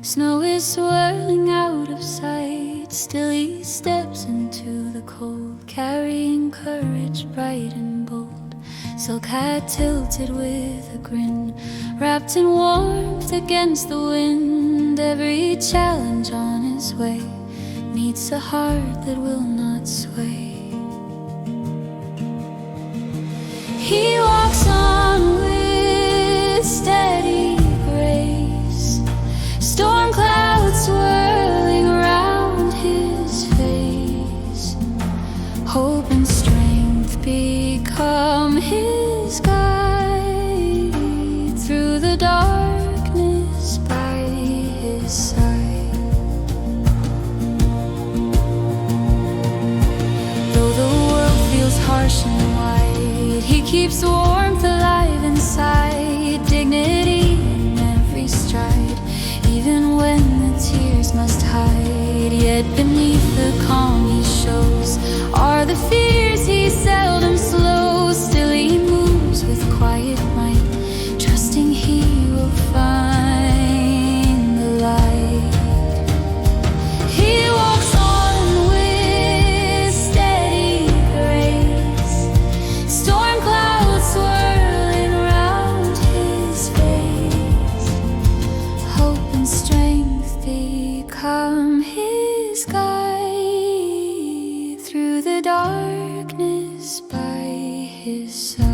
Snow is swirling out of sight. Still he steps into the cold, carrying courage bright and bold. Silk hat tilted with a grin, wrapped in warmth against the wind. Every challenge on his way meets a heart that will not sway. He walks on with steady grace, storm clouds swirling around his face. Hope and strength become his guide through the darkness by his side. Though the world feels harsh and wide, he keeps warmth alive inside. Dignity in every stride, even when the tears must hide. Yet beneath the calm he shows are the fears he seldom slows. Still he moves with quiet might, trusting he will find the light. He walks on with steady grace, storm clouds swirling around his face. Hope and strength become his guide through the darkness by his side.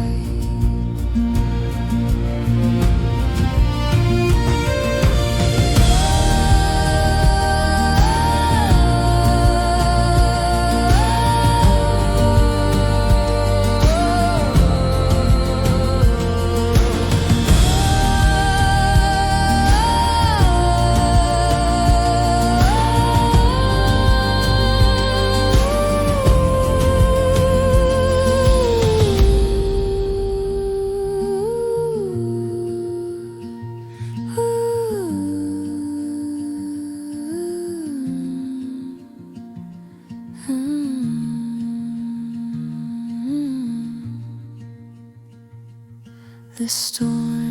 The storm